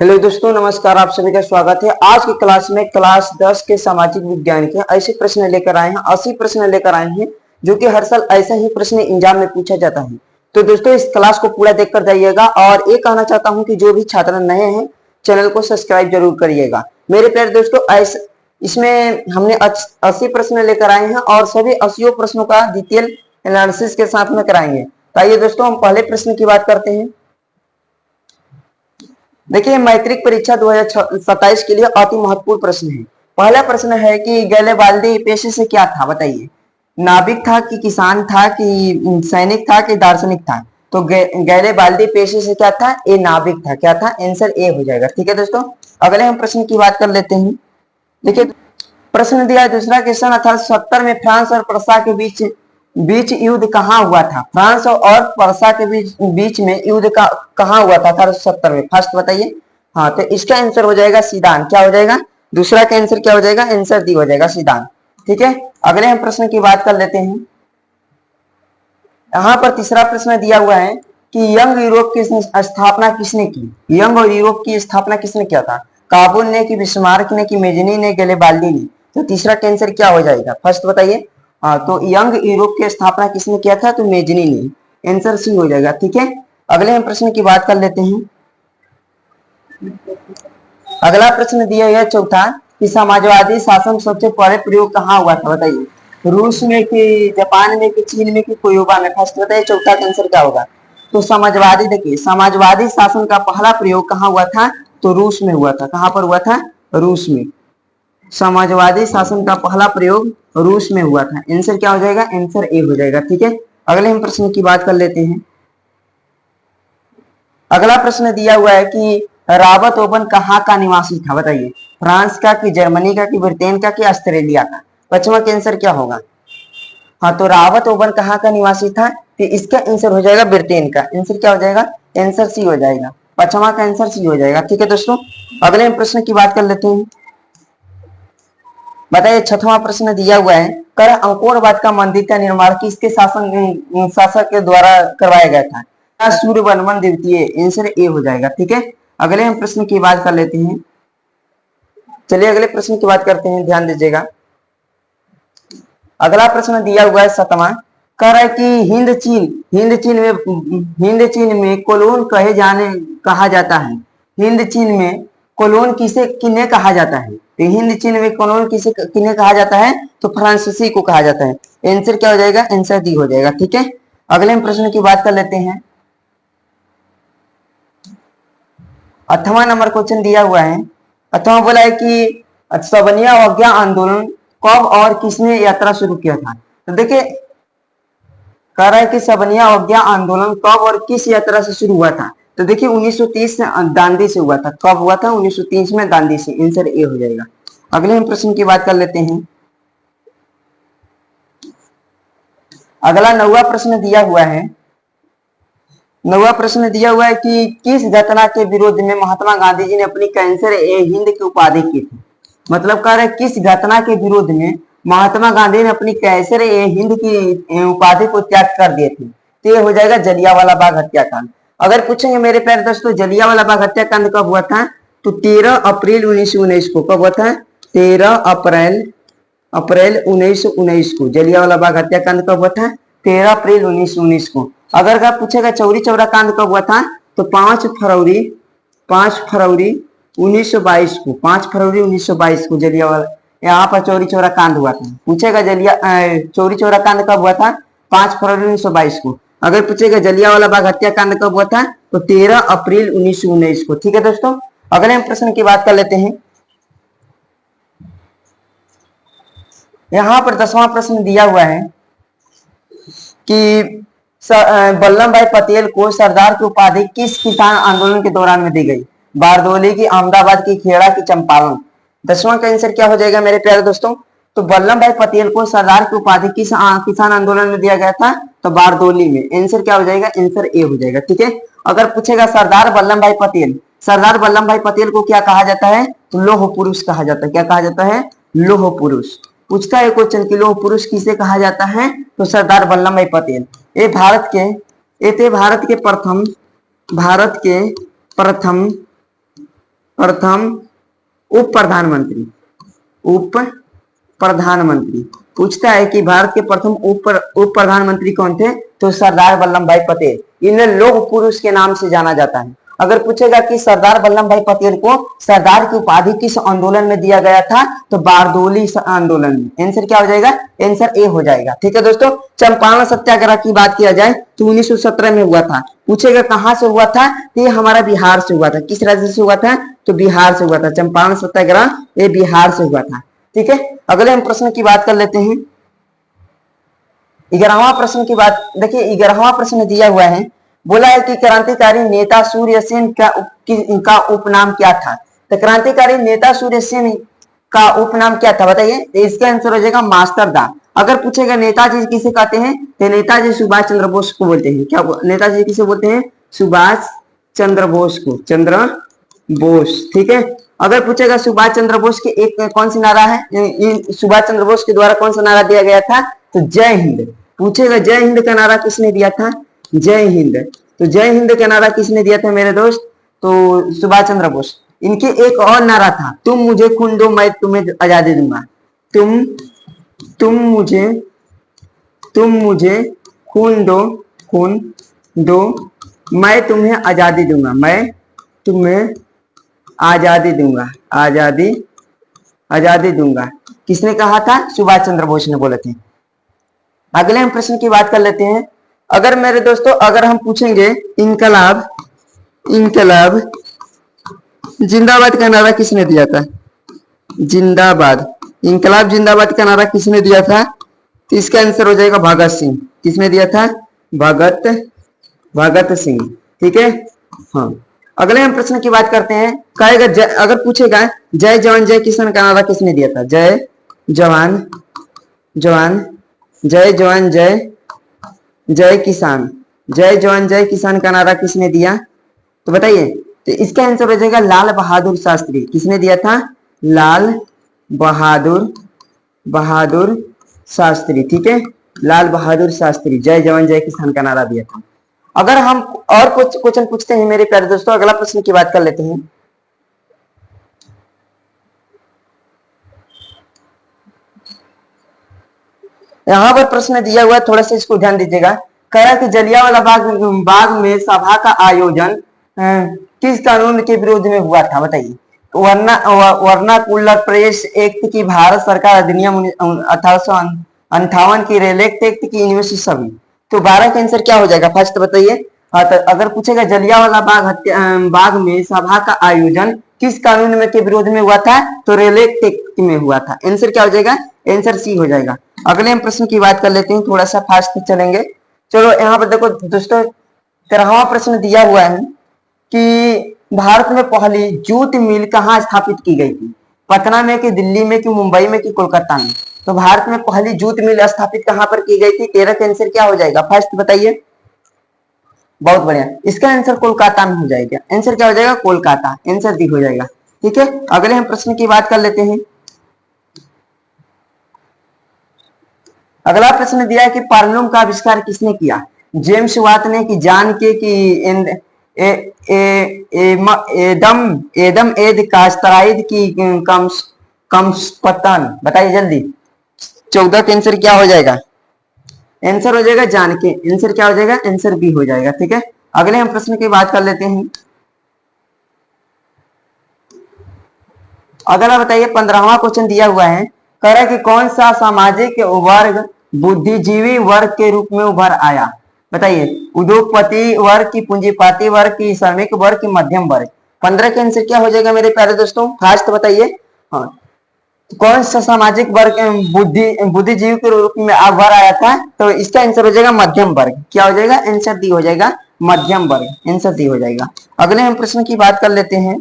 Hello दोस्तों, नमस्कार। आप सभी का स्वागत है। आज की क्लास में क्लास 10 के सामाजिक विज्ञान के ऐसे प्रश्न लेकर आए हैं, 80 प्रश्न लेकर आए हैं जो कि हर साल ऐसा ही प्रश्न एग्जाम में पूछा जाता है। तो दोस्तों, इस क्लास को पूरा देखकर जाइएगा। और ये कहना चाहता हूं कि जो भी छात्र नए हैं चैनल को सब्सक्राइब जरूर करिएगा। मेरे प्यारे दोस्तों, इसमें हमने 80 प्रश्न लेकर आए हैं और सभी 80 प्रश्नों का डिटेल एनालिसिस के साथ में कराएंगे। तो आइए दोस्तों, हम पहले प्रश्न की बात करते हैं। देखिए, मैट्रिक परीक्षा 2027 के लिए अति महत्वपूर्ण प्रश्न है। पहला प्रश्न है कि गैलेबाल्दी पेशे से क्या था, बताइए। नाविक था कि किसान था कि सैनिक था कि दार्शनिक था। तो गैलेबाल्दी पेशे से क्या था, ए नाविक था। क्या था, आंसर ए हो जाएगा। ठीक है दोस्तों, अगले हम प्रश्न की बात कर लेते हैं। देखिए, प्रश्न दिया है दूसरा कि सन 1870 में फ्रांस और प्रसा के बीच बीच युद्ध कहाँ हुआ था। फ्रांस और प्रसा के बीच में युद्ध का कहाँ हुआ था 1870 में, फर्स्ट बताइए। हाँ, तो इसका आंसर हो जाएगा सीदान। क्या हो जाएगा, दूसरा का आंसर क्या हो जाएगा, आंसर डी हो जाएगा, सीदान। ठीक है, अगले हम प्रश्न की बात कर लेते हैं। यहाँ पर तीसरा प्रश्न दिया हुआ है कि यंग यूरोप की स्थापना किसने की। यंग और यूरोप की स्थापना किसने किया था। काबुल ने, कि बिस्मार्क ने, कि मेजनी ने, गैलेबाल्दी ने। तो तीसरा का आंसर क्या हो जाएगा, फर्स्ट बताइए। हाँ, तो यंग यूरोप की स्थापना किसने किया था, तो मेजनी ने। आंसर सी हो जाएगा। ठीक है, अगले हम प्रश्न की बात कर लेते हैं। अगला प्रश्न दिया गया चौथा कि समाजवादी शासन सबसे पहले प्रयोग कहाँ हुआ था, बताइए। रूस में, कि जापान में, कि चीन में, कि क्यूबा में। फर्स्ट बताइए, चौथा का आंसर क्या होगा। तो समाजवादी, देखिए समाजवादी शासन का पहला प्रयोग कहाँ हुआ था, तो रूस में हुआ था। कहाँ पर हुआ था, रूस में। समाजवादी शासन का पहला प्रयोग रूस में हुआ था। आंसर क्या हो जाएगा, आंसर ए हो जाएगा। ठीक है, अगले हम प्रश्न की बात कर लेते हैं। अगला प्रश्न दिया हुआ है कि रॉबर्ट ओवन कहाँ का निवासी था, बताइए। फ्रांस का, कि जर्मनी का, कि ब्रिटेन का, कि ऑस्ट्रेलिया का। पश्चिमा का आंसर क्या होगा। हाँ, तो रॉबर्ट ओवन कहाँ का निवासी था, तो इसका आंसर हो जाएगा ब्रिटेन का। आंसर क्या हो जाएगा, आंसर सी हो जाएगा। पश्चिमा का आंसर सी हो जाएगा। ठीक है दोस्तों, अगले हम प्रश्न की बात कर लेते हैं। बताइए, छठवां प्रश्न दिया हुआ है, कर अंकोरवाद का मंदिर का निर्माण किसके शासक के द्वारा करवाया गया था। सूर्यवर्मन द्वितीय। आंसर ए हो जाएगा। ठीक है, अगले हम प्रश्न की बात कर लेते हैं। चलिए अगले प्रश्न की बात करते हैं, ध्यान दीजिएगा। अगला प्रश्न दिया हुआ है सातवां, कह रहा है कि हिंद चीन में कोलोन कहा जाता है। हिंद चीन में कोलोन किन्हें कहा जाता है। तो हिंद चीन में कोलोन किन्हें कहा जाता है, तो फ्रांसीसी को कहा जाता है। आंसर क्या हो जाएगा, आंसर डी हो जाएगा। ठीक है, अगले हम प्रश्न की बात कर लेते हैं। 8वां नंबर क्वेश्चन दिया हुआ है। 8वां बोला है कि सवनिया अवज्ञा आंदोलन कब और किसने यात्रा शुरू किया था। तो देखिए, कह रहा है कि सवनिया अवज्ञा आंदोलन कब और किस यात्रा से शुरू हुआ था। तो देखिए 1930 से दांडी से हुआ था। कब हुआ था, 1930 में दांडी से। आंसर ए हो जाएगा। अगले हम प्रश्न की बात कर लेते हैं। अगला 9वां प्रश्न दिया हुआ है। 9वां प्रश्न दिया हुआ है कि किस घटना के विरोध में महात्मा गांधी जी ने अपनी कैंसर ए हिंद की उपाधि की थी। मतलब कह रहे हैं किस घटना के विरोध में महात्मा गांधी ने अपनी कैंसर ए हिंद की उपाधि को त्याग कर दिए थे। तो ये हो जाएगा जलियांवाला बाग हत्याकांड। अगर पूछेंगे मेरे प्यारे दोस्तों, जलियांवाला बाग हत्याकांड कब हुआ था, तो 13 अप्रैल 1919 को। कब हुआ था, 13 अप्रैल 1919 को। जलियांवाला बाग हत्याकांड कब हुआ था, 13 अप्रैल 1919 को। अगर आप पूछेगा चौरी चौरा कांड कब हुआ था, तो 5 फरवरी 1922 को। 5 फरवरी 1922 को जलियांवाला, यहाँ पर चौरी चौरा कांड हुआ था। पूछेगा चौरी चौरा कांड कब हुआ था, 5 फरवरी 1922 को। अगर पूछेगा जलियांवाला बाग हत्याकांड कब हुआ था, तो 13 अप्रैल 1919 को। ठीक है दोस्तों, अगले हम प्रश्न की बात कर लेते हैं। यहाँ पर 10वां प्रश्न दिया हुआ है कि वल्लभ भाई पटेल को सरदार की उपाधि किस किसान आंदोलन के दौरान में दी गई। बारदोली की, अहमदाबाद की, खेड़ा की, चंपारण। 10वां का आंसर क्या हो जाएगा मेरे प्यारे दोस्तों, तो वल्लभ भाई पटेल को सरदार की उपाधि किस किसान आंदोलन में दिया गया था, तो बारदोली में। आंसर क्या हो जाएगा, आंसर ए हो जाएगा। ठीक है, अगर पूछेगा सरदार वल्लभ भाई पटेल को क्या कहा जाता है, तो लौह पुरुष कहा जाता है। क्या कहा जाता है, लौह पुरुष। पूछता है क्वेश्चन कि लौह पुरुष किसे कहा जाता है, तो सरदार वल्लभ भाई पटेल। ये भारत के प्रथम प्रथम उप प्रधानमंत्री, उप प्रधानमंत्री पूछता है कि भारत के प्रथम उप प्रधानमंत्री कौन थे, तो सरदार वल्लभ भाई पटेल। इन्हें लौह पुरुष के नाम से जाना जाता है। अगर पूछेगा कि सरदार वल्लभ भाई पटेल को सरदार की उपाधि किस आंदोलन में दिया गया था, तो बारडोली आंदोलन में। आंसर क्या हो जाएगा, आंसर ए हो जाएगा। ठीक है दोस्तों, चंपारण सत्याग्रह की बात किया जाए तो 1917 में हुआ था। पूछेगा कहां से हुआ था, तो ये हमारा बिहार से हुआ था। किस राज्य से हुआ था, तो बिहार से हुआ था। चंपारण सत्याग्रह ये बिहार से हुआ था। ठीक है, अगले हम प्रश्न की बात कर लेते हैं। 11वां प्रश्न की बात देखिए, 11वां प्रश्न दिया हुआ है, बोला है कि क्रांतिकारी नेता सूर्य सेन का उपनाम क्या था। तो क्रांतिकारी नेता सूर्य सेन का उपनाम क्या था बताइए, तो इसका आंसर हो जाएगा मास्टर दा। अगर पूछेगा नेताजी किसे कहते हैं, तो नेताजी सुभाष चंद्र बोस को बोलते हैं। क्या नेताजी किसे बोलते हैं, सुभाष चंद्र बोस को, चंद्र बोस। ठीक है, अगर पूछेगा सुभाष चंद्र बोस के एक कौन सी नारा है, सुभाष चंद्र बोस के द्वारा कौन सा नारा दिया गया था, तो जय हिंद। पूछेगा जय हिंद का नारा किसने दिया था, जय हिंद। तो जय हिंद का नारा किसने दिया था मेरे दोस्त, तो सुभाष चंद्र बोस। इनके एक और नारा था, तुम मुझे खून दो मैं तुम्हें आजादी दूंगा। तुम मुझे खून दो मैं तुम्हें आजादी दूंगा, मैं तुम्हें आजादी दूंगा, आजादी दूंगा। किसने कहा था, सुभाष चंद्र बोस ने बोले थे। अगले हम प्रश्न की बात कर लेते हैं। अगर मेरे दोस्तों अगर हम पूछेंगे इनकलाब जिंदाबाद का नारा किसने दिया था, जिंदाबाद, इनकलाब जिंदाबाद का नारा किसने दिया था, तो इसका आंसर हो जाएगा भगत सिंह। किसने दिया था, भगत सिंह। ठीक है, हाँ। अगले हम प्रश्न की बात करते हैं। कहेगा अगर पूछेगा जय जवान जय किसान का नारा किसने दिया था, जय जवान जय किसान, जय जवान जय किसान का नारा किसने दिया, तो बताइए। तो इसका आंसर हो जाएगा लाल बहादुर शास्त्री। किसने दिया था, लाल बहादुर शास्त्री। ठीक है, लाल बहादुर शास्त्री जय जवान जय किसान का नारा दिया था। अगर हम और कुछ क्वेश्चन पूछते हैं मेरे प्यारे दोस्तों, अगला प्रश्न की बात कर लेते हैं। यहाँ पर प्रश्न दिया हुआ है, थोड़ा सा इसको ध्यान दीजिएगा। कह रहा है कि जलियांवाला बाग में सभा का आयोजन किस कानून के विरोध में हुआ था बताइए। वर्नाकुलर प्रेस एक्ट की, भारत सरकार अधिनियम 1858 की, रेल एक्ट की, यूनिवर्सिटी सभी। तो 12 का आंसर क्या हो जाएगा, फर्स्ट बताइए। हाँ, तो अगर पूछेगा जलियांवाला बाग में सभा का आयोजन किस कानून में के विरोध में हुआ था, तो रेल एक्ट में हुआ था। आंसर क्या हो जाएगा, आंसर सी हो जाएगा। अगले हम प्रश्न की बात कर लेते हैं, थोड़ा सा फास्ट चलेंगे। चलो यहाँ पर देखो दोस्तों, 13वां प्रश्न दिया हुआ है कि भारत में पहली जूट मिल कहाँ स्थापित की गई थी, पटना में कि दिल्ली में कि मुंबई में कि कोलकाता में। तो भारत में पहली जूट मिल स्थापित कहाँ पर की गई थी, 13 का आंसर क्या हो जाएगा, फर्स्ट बताइए। बहुत बढ़िया, इसका आंसर कोलकाता में हो जाएगा। आंसर क्या हो जाएगा, कोलकाता। आंसर डी हो जाएगा। ठीक है, अगले हम प्रश्न की बात कर लेते हैं। अगला प्रश्न दिया है कि परलूम का आविष्कार किसने किया, जेम्स वाट ने, कि जान के, कि एदम एद कास्तराइद की, कम्सपतन। बताइए जल्दी, 14 का आंसर क्या हो जाएगा, आंसर हो जाएगा जान के। आंसर क्या हो जाएगा, आंसर बी हो जाएगा। ठीक है, अगले हम प्रश्न की बात कर लेते हैं। अगला बताइए, 15वां क्वेश्चन दिया हुआ है। कह रहा है कि कौन सा सामाजिक वर्ग बुद्धिजीवी वर्ग के रूप में उभर आया, बताइए। उद्योगपति वर्ग की, पूंजीपति वर्ग की, श्रमिक वर्ग की, मध्यम वर्ग। 15 का आंसर क्या हो जाएगा मेरे प्यारे दोस्तों, फास्ट बताइए। हाँ, तो कौन सा सामाजिक वर्ग बुद्धिजीवी के रूप में उभर आया था, तो इसका आंसर हो जाएगा मध्यम वर्ग। क्या हो जाएगा, आंसर डी हो जाएगा, मध्यम वर्ग। आंसर डी हो जाएगा। अगले हम प्रश्न की बात कर लेते हैं।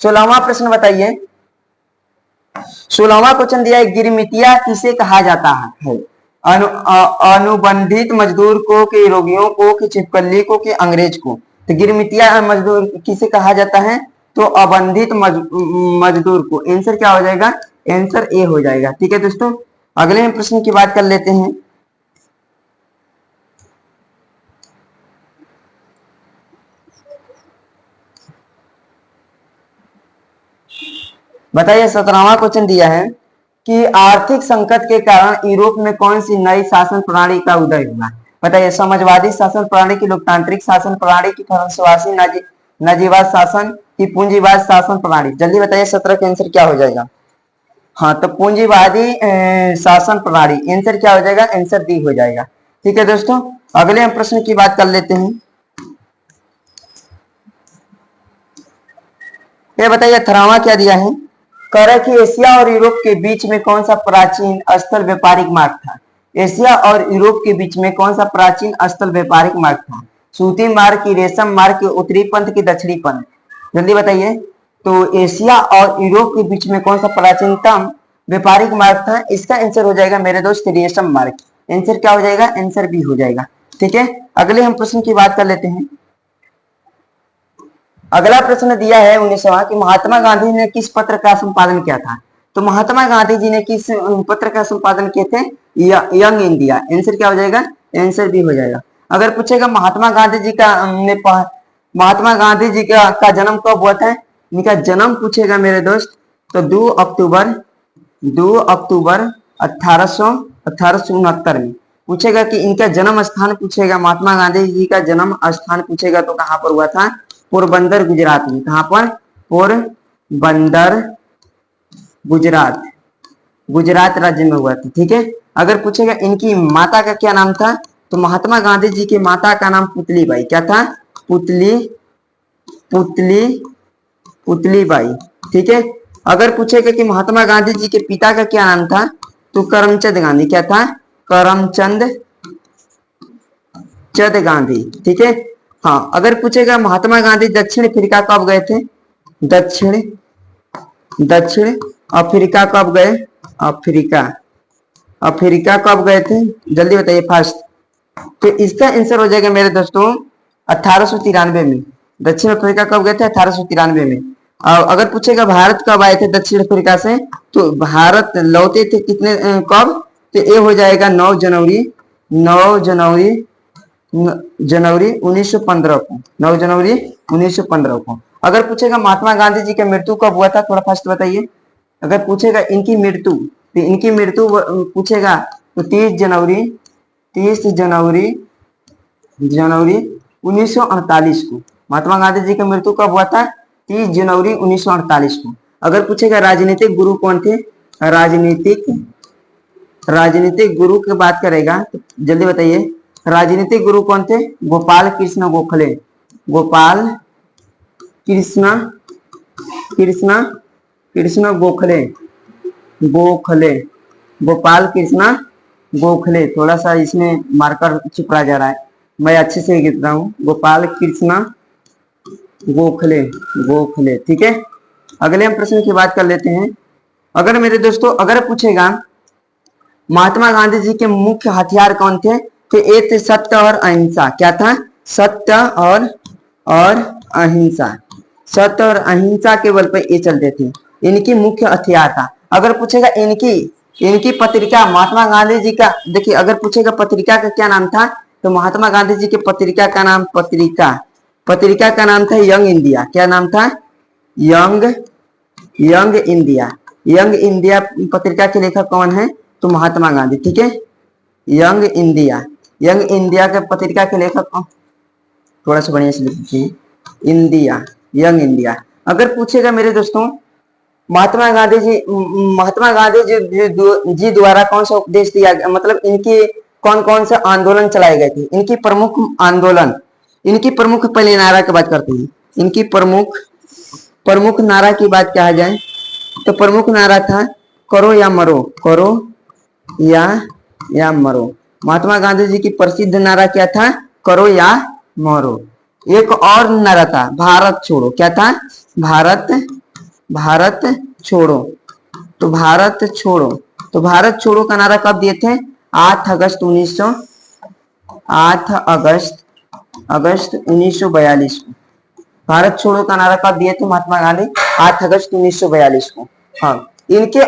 16वां प्रश्न बताइए। 16वां क्वेश्चन दिया है, गिरमिटिया किसे कहा जाता है, अनुबंधित मजदूर को, कि रोगियों को, कि छिपकली को, कि अंग्रेज को। तो गिरमिटिया मजदूर किसे कहा जाता है, तो अबंधित मजदूर को। आंसर क्या हो जाएगा, आंसर ए हो जाएगा। ठीक है दोस्तों, अगले हम प्रश्न की बात कर लेते हैं। बताइए 17वां क्वेश्चन दिया है कि आर्थिक संकट के कारण यूरोप में कौन सी नई शासन प्रणाली का उदय हुआ। बताइए समाजवादी शासन प्रणाली की, लोकतांत्रिक शासन प्रणाली की, फ्रांसीसी नाजीवाद शासन की, पूंजीवाद शासन प्रणाली। जल्दी बताइए 17 का आंसर क्या हो जाएगा। हाँ तो पूंजीवादी शासन प्रणाली आंसर क्या हो जाएगा, आंसर डी हो जाएगा। ठीक है दोस्तों, अगले हम प्रश्न की बात कर लेते हैं। ये बताइए 18वां क्या दिया है, कह रहा है कि एशिया और यूरोप के बीच में कौन सा प्राचीन स्थल व्यापारिक मार्ग था। एशिया और यूरोप के बीच में कौन सा प्राचीन स्थल व्यापारिक मार्ग था। सूती मार्ग की, रेशम मार्ग की, उत्तरी पंथ की, दक्षिणी पंथ। जल्दी बताइए। तो एशिया और यूरोप के बीच में कौन सा प्राचीनतम व्यापारिक मार्ग था, इसका आंसर हो जाएगा मेरे दोस्त रेशम मार्ग। आंसर क्या हो जाएगा, आंसर बी हो जाएगा। ठीक है, अगले हम प्रश्न की बात कर लेते हैं। अगला प्रश्न दिया है 19वां कि महात्मा गांधी ने किस पत्र का संपादन किया था। तो महात्मा गांधी जी ने किस पत्र का संपादन किए थे, यंग इंडिया। आंसर क्या हो जाएगा, आंसर भी हो जाएगा। अगर पूछेगा महात्मा गांधी जी का महात्मा गांधी जी का जन्म कब हुआ था, इनका जन्म पूछेगा मेरे दोस्त तो 2 अक्टूबर 1869 में पूछेगा कि इनका जन्म स्थान पूछेगा, महात्मा गांधी जी का जन्म स्थान पूछेगा तो कहां पर हुआ था, पोरबंदर गुजरात में। कहां पर, पोरबंदर गुजरात, गुजरात राज्य में हुआ था। ठीक है, अगर पूछेगा इनकी माता का क्या नाम था, तो महात्मा गांधी जी की माता का नाम पुतली बाई। क्या था, पुतली पुतली पुतली बाई। ठीक है, अगर पूछेगा कि महात्मा गांधी जी के पिता का क्या नाम था, तो करमचंद गांधी। क्या था, करमचंद गांधी। ठीक है, हाँ अगर पूछेगा महात्मा गांधी दक्षिण अफ्रीका कब गए थे, दक्षिण अफ्रीका कब गए, अफ्रीका कब गए थे, जल्दी बताइए फास्ट। तो इसका आंसर हो जाएगा मेरे दोस्तों 1893 में। दक्षिण अफ्रीका कब गए थे, 1893 में। और अगर पूछेगा भारत कब आए थे दक्षिण अफ्रीका से, तो भारत लौटे थे कितने कब, तो ये हो जाएगा 9 जनवरी 1915 को, 9 जनवरी 1915 को। अगर पूछेगा महात्मा गांधी जी की मृत्यु कब हुआ था, थोड़ा फास्ट बताइए। अगर पूछेगा इनकी मृत्यु, तो इनकी मृत्यु पूछेगा तो 30 जनवरी 1948 को। महात्मा गांधी जी की मृत्यु कब हुआ था, 30 जनवरी 1948 को। अगर पूछेगा राजनीतिक गुरु कौन थे, राजनीतिक गुरु की बात करेगा तो जल्दी बताइए, राजनीतिक गुरु कौन थे, गोपाल कृष्ण गोखले। गोपाल कृष्ण गोखले गोपाल कृष्ण गोखले। थोड़ा सा इसमें मार्कर चिपड़ा जा रहा है, मैं अच्छे से लिख रहा हूँ, गोपाल कृष्ण गोखले। ठीक है, अगले हम प्रश्न की बात कर लेते हैं। अगर मेरे दोस्तों अगर पूछेगा महात्मा गांधी जी के मुख्य हथियार कौन थे, तो एक थे सत्य और अहिंसा। क्या था, सत्य और अहिंसा। सत्य और अहिंसा के बल पर ये चलते थे, इनकी मुख्य हथियार था। अगर पूछेगा इनकी पत्रिका, महात्मा गांधी जी का, देखिए अगर पूछेगा पत्रिका का क्या नाम था, तो महात्मा गांधी जी की पत्रिका का नाम पत्रिका का नाम था यंग इंडिया। क्या नाम था, यंग इंडिया। यंग इंडिया पत्रिका के लेखक कौन है, तो महात्मा गांधी। ठीक है, यंग इंडिया के पत्रिका के लेखक कौन, थोड़ा सा बढ़िया से लिखिए, यंग इंडिया। अगर पूछेगा मेरे दोस्तों महात्मा गांधी जी द्वारा कौन सा उपदेश दिया गया, मतलब इनके कौन कौन से आंदोलन चलाए गए थे, इनकी प्रमुख आंदोलन, इनकी प्रमुख पहले नारा की बात करते हैं। इनकी प्रमुख नारा की बात कहा जाए तो प्रमुख नारा था करो या मरो, करो या मरो। महात्मा गांधी जी की प्रसिद्ध नारा क्या था, करो या मरो। एक और नारा था भारत छोड़ो। क्या था, भारत छोड़ो। तो भारत छोड़ो का नारा कब दिए थे, 8 अगस्त 1942 को। भारत छोड़ो का नारा कब दिए थे महात्मा गांधी, 8 अगस्त 1942 को। हाँ, इनके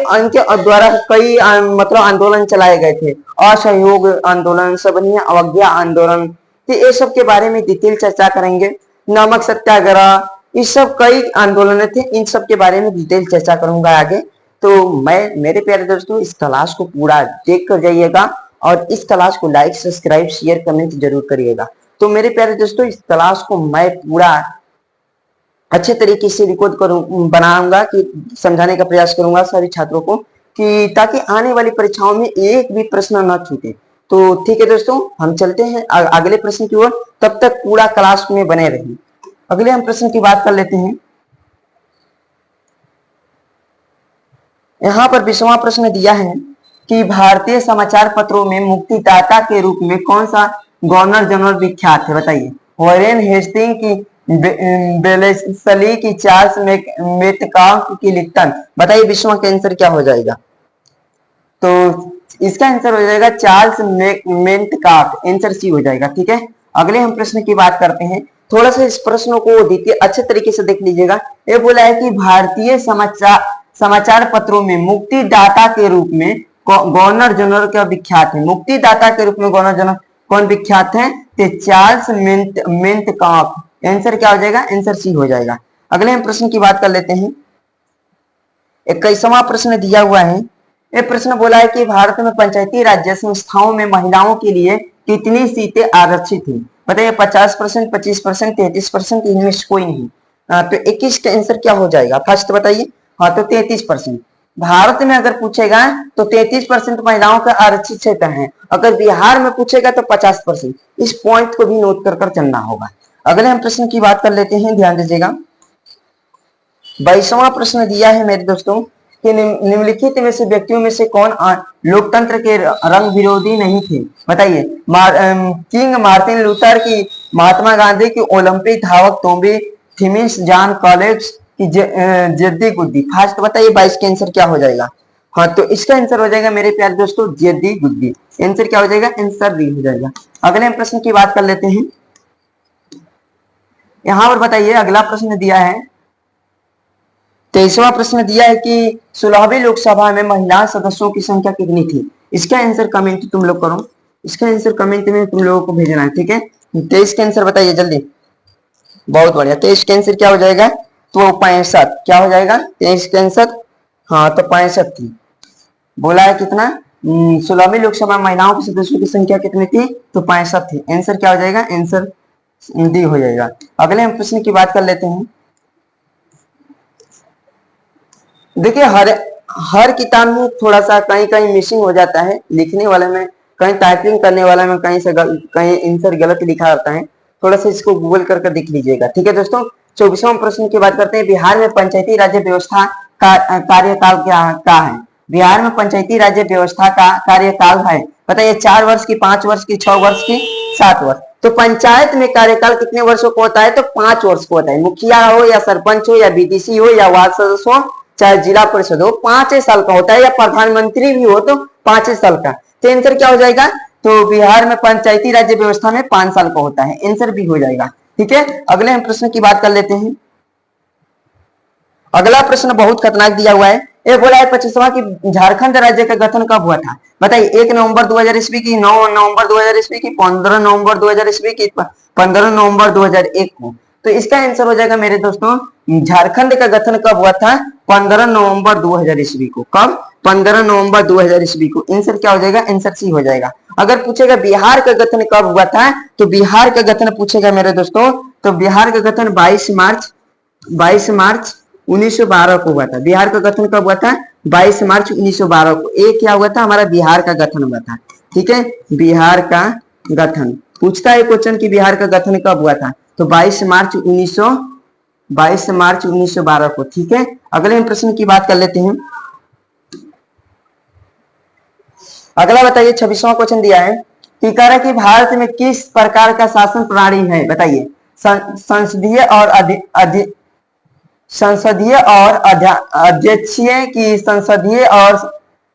द्वारा कई मतलब आंदोलन चलाए गए थे, असहयोग आंदोलन, सविनय अवज्ञा आंदोलन। तो ये सब के बारे में डिटेल चर्चा करेंगे। नमक सत्याग्रह, इस सब कई आंदोलन थे, इन सब के बारे में डिटेल चर्चा करूंगा आगे। तो मैं मेरे प्यारे दोस्तों इस क्लास को पूरा देख कर जाइएगा और इस क्लास को लाइक सब्सक्राइब शेयर कमेंट जरूर करिएगा। तो मेरे प्यारे दोस्तों इस क्लास को मैं पूरा अच्छे तरीके से रिकॉर्ड करूं बनाऊंगा कि समझाने का प्रयास करूंगा सभी छात्रों को कि ताकि आने वाली परीक्षाओं में एक भी प्रश्न न छूटे। तो ठीक है दोस्तों, हम चलते हैं अगले प्रश्न की ओर, तब तक पूरा क्लास में बने रहिए। अगले हम प्रश्न की बात कर लेते हैं। यहाँ पर 20वां प्रश्न दिया है कि भारतीय समाचार पत्रों में मुक्तिदाता के रूप में कौन सा गवर्नर जनरल विख्यात है, बताइए। वॉरेन हेस्टिंग की, बेलेस्ली की, चार्ल्स मेटकाफ की, लिप्टन। बताइए 20वां का आंसर क्या हो जाएगा। तो इसका आंसर हो जाएगा चार्ल्स मेंटकाफ, आंसर सी हो जाएगा। ठीक है, अगले हम प्रश्न की बात करते हैं। थोड़ा सा इस प्रश्न को देखिए, अच्छे तरीके से देख लीजिएगा। ये बोला है कि भारतीय समाचार पत्रों में मुक्तिदाता के रूप में गवर्नर जनरल का विख्यात है। मुक्तिदाता के रूप में गवर्नर जनरल कौन विख्यात है, तो चार्ल्स मेंटकाफ। आंसर क्या हो जाएगा, आंसर सी हो जाएगा। अगले हम प्रश्न की बात कर लेते हैं। 21वां प्रश्न दिया हुआ है। ये प्रश्न बोला है कि भारत में पंचायती राज्य संस्थाओं में महिलाओं के लिए कितनी सीटें आरक्षित हैं। बताइए 50%, 25%, 33%, इनमें से कोई नहीं। तो 21 का आंसर क्या हो जाएगा, फर्स्ट बताइए। हाँ, तो 33%। भारत में अगर पूछेगा तो 33% महिलाओं का आरक्षित क्षेत्र है। अगर बिहार में पूछेगा तो 50%। इस पॉइंट को भी नोट कर चलना होगा। अगले हम प्रश्न की बात कर लेते हैं, ध्यान दीजिएगा। 22वां प्रश्न दिया है मेरे दोस्तों कि निम्नलिखित में से व्यक्तियों में से कौन लोकतंत्र के रंग विरोधी नहीं थे। बताइए। किंग मार्टिन लूथर की, महात्मा गांधी की, ओलंपिक धावक तोबी थिमिस, जॉन कॉलेज की, जेद्दी गुद्दी। फास्ट बताइए 22 का आंसर क्या हो जाएगा। हाँ, तो इसका आंसर हो जाएगा मेरे प्यारे दोस्तों जेद्दी गुद्दी। आंसर क्या हो जाएगा, आंसर बी हो जाएगा। अगले हम प्रश्न की बात कर लेते हैं। यहां पर बताइए, अगला प्रश्न दिया है 23वां प्रश्न दिया है कि 16वीं लोकसभा में महिला सदस्यों की संख्या कितनी थी। इसका आंसर कमेंट तुम लोग करो, इसका आंसर कमेंट में तुम लोगों को भेजना है। ठीक है, 23 का आंसर बताइए जल्दी। बहुत बढ़िया, 23 का आंसर क्या हो जाएगा, तो 65। क्या हो जाएगा 23 का आंसर, हाँ तो 65 थी। बोला है कितना, 16वीं लोकसभा महिलाओं के सदस्यों की संख्या कितनी थी, तो 65 थी। आंसर क्या हो जाएगा, आंसर डी हो जाएगा। अगले हम प्रश्न की बात कर लेते हैं। देखिए हर किताब में थोड़ा सा कहीं कहीं मिसिंग हो जाता है, लिखने वाले में, कहीं टाइपिंग करने वाला में कहीं से कहीं आंसर गलत लिखा होता है। थोड़ा सा इसको गूगल करके देख लीजिएगा। ठीक है दोस्तों, 24वां प्रश्न की बात करते हैं। बिहार में पंचायती राज्य व्यवस्था का कार्यकाल क्या है। बिहार में पंचायती राज्य व्यवस्था का कार्यकाल है, बताइए 4 वर्ष की, 5 वर्ष की, 6 वर्ष की, 7 वर्ष। तो पंचायत में कार्यकाल कितने वर्षों को होता है, तो 5 वर्ष को होता है। मुखिया हो या सरपंच हो या बीडीसी हो या वार्ड सदस्य हो चाहे जिला परिषद हो, 5 साल का होता है। या प्रधानमंत्री भी हो तो 5 साल का। तो आंसर क्या हो जाएगा, तो बिहार में पंचायती राज्य व्यवस्था में 5 साल का होता है। आंसर भी हो जाएगा। ठीक है, अगले हम प्रश्न की बात कर लेते हैं। अगला प्रश्न बहुत खतरनाक दिया हुआ है। ये बोला है 25वां की झारखंड राज्य का गठन कब हुआ था। बताइए 1 नवंबर 2000 ईस्वी की, 9 नवंबर 2000 ईस्वी की, 15 नवंबर 2000 ईस्वी की, 15 नवंबर 2001 को। तो इसका आंसर हो जाएगा मेरे दोस्तों, झारखंड का गठन कब हुआ था, 15 नवंबर 2000 ईस्वी को। कब, 15 नवंबर 2000 ईस्वी को। आंसर क्या हो जाएगा, आंसर सी हो जाएगा। अगर पूछेगा बिहार का गठन कब हुआ था, तो बिहार का गठन पूछेगा मेरे दोस्तों, तो बिहार का गठन 22 मार्च 1912 को हुआ था। बिहार का गठन कब हुआ था, 22 मार्च 1912 को। एक क्या हुआ था, हमारा बिहार का गठन हुआ था। ठीक है, बिहार का गठन पूछता है क्वेश्चन कि बिहार का गठन कब हुआ था, तो 22 मार्च 1912 को। ठीक है, अगले हम प्रश्न की बात कर लेते हैं। अगला बताइए 26वां क्वेश्चन दिया है कि कह रहा है कि भारत में किस प्रकार का शासन प्रणाली है। बताइए संसदीय और अध्यक्षीय की, संसदीय और